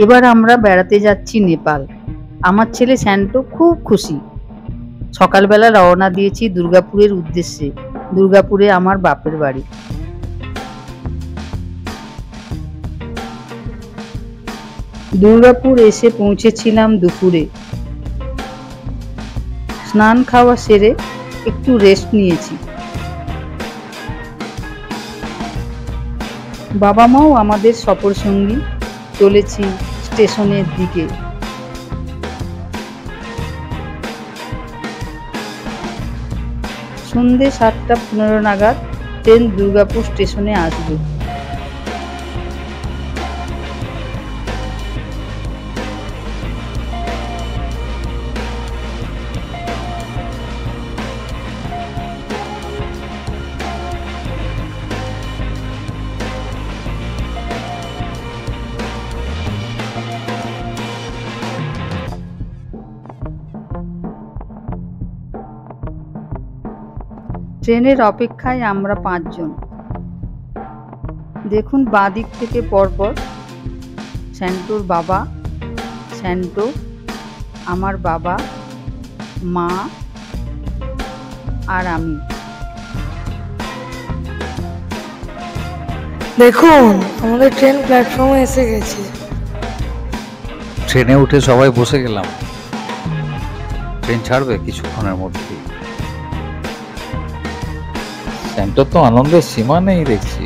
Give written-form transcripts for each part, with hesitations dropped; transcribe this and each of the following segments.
এবার আমরা বেড়াতে যাচ্ছি নেপাল। আমার ছেলে স্যান্টো খুব খুশি। সকালবেলা রওনা দিয়েছি দুর্গাপুরের উদ্দেশ্যে। দুর্গাপুরে আমার বাপের বাড়ি। দুর্গাপুর এসে পৌঁছেছিলাম দুপুরে। স্নান খাওয়া সেরে একটু রেস্ট নিয়েছি। বাবা মাও আমাদের সফর সঙ্গী। চলেছি স্টেশনের দিকে। সন্ধ্যে 7:15 নাগাদ ট্রেন দুর্গাপুর স্টেশনে আসবে। ট্রেনের অপেক্ষায় আমরা 5 জন। দেখুন বাঁ দিক থেকে পরপর স্যান্টোর বাবা, স্যান্টো, আমার বাবা, মা আর আমি। দেখুন আমাদের ট্রেন প্ল্যাটফর্মে এসে গেছে। ট্রেনে উঠে সবাই বসে গেলাম। ট্রেন ছাড়বে কিছুক্ষণের মধ্যে। স্যান্টোর তো আনন্দের সীমা নেই দেখছি।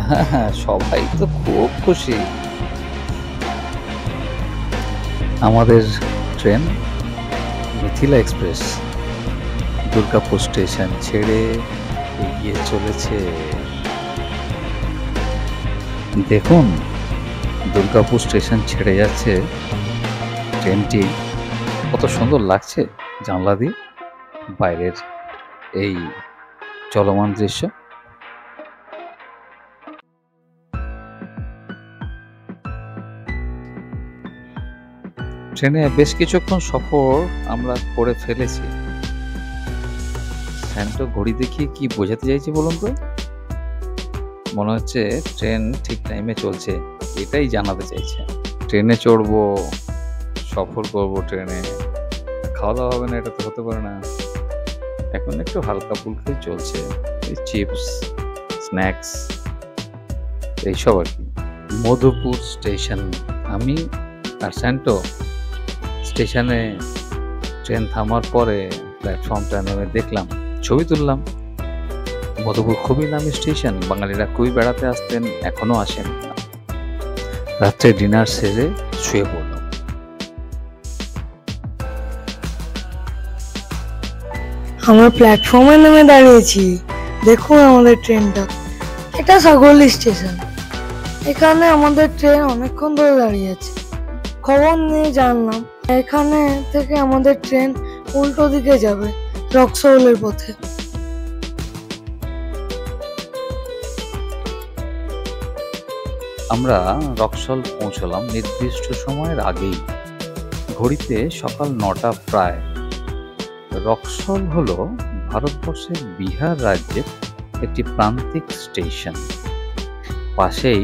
হ্যাঁ, সবাই তো খুব খুশি। আমাদের train Mithila express Durgapur station ছেড়ে এগিয়ে চলেছে। দেখুন দুর্গাপুর স্টেশন ছেড়ে যাচ্ছে ট্রেনটি। কত সুন্দর লাগছে জানলা দিয়ে বাইরের এই চলমান দৃশ্য। ট্রেনে বেশ কিছুক্ষণ সফর আমরা করে ফেলেছি। স্যান্টো ঘড়ি দেখিয়ে কি বোঝাতে চাইছে বলুন তো? মনে হচ্ছে ট্রেন ঠিক টাইমে চলছে, এটাই জানাতে চাইছে। ট্রেনে চড়বো, সফর করবো, ট্রেনে খাওয়া দাওয়া হবে না এটা তো হতে পারে না। এখন একটু হালকা ফুলকাই চলছে, চিপস, স্ন্যাক্স এইসব আর কি। মধুপুর স্টেশন। আমি আর স্যান্টো স্টেশনে ট্রেন থামার পরে প্ল্যাটফর্মটা নেমে দেখলাম, ছবি তুললাম। মধুপুর খুবই নামি স্টেশন, বাঙালিরা খুবই বেড়াতে আসতেন, এখনো আসেন। রাত্রে ডিনার সেরে শুয়ে পড়লাম। আমরা প্ল্যাটফর্মে নেমে দাঁড়িয়েছি। দেখুন আমাদের ট্রেনটা। এটা সাগরলি স্টেশন। এখানে আমাদের ট্রেন অনেকক্ষণ ধরে দাঁড়িয়ে আছে। খবর নিয়ে জানলাম এখানে থেকে আমাদের ট্রেন উল্টো দিকে যাবে, রক্সহোলের পথে। আমরা রক্সহল পৌঁছলাম নির্দিষ্ট সময়ের আগেই। ঘড়িতে সকাল 9টা প্রায়। রক্সহল হলো ভারতবর্ষের বিহার রাজ্যের একটি প্রান্তিক স্টেশন। পাশেই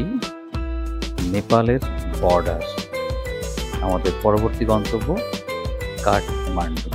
নেপালের বর্ডার। আমাদের পরবর্তী গন্তব্য কাঠমান্ডু।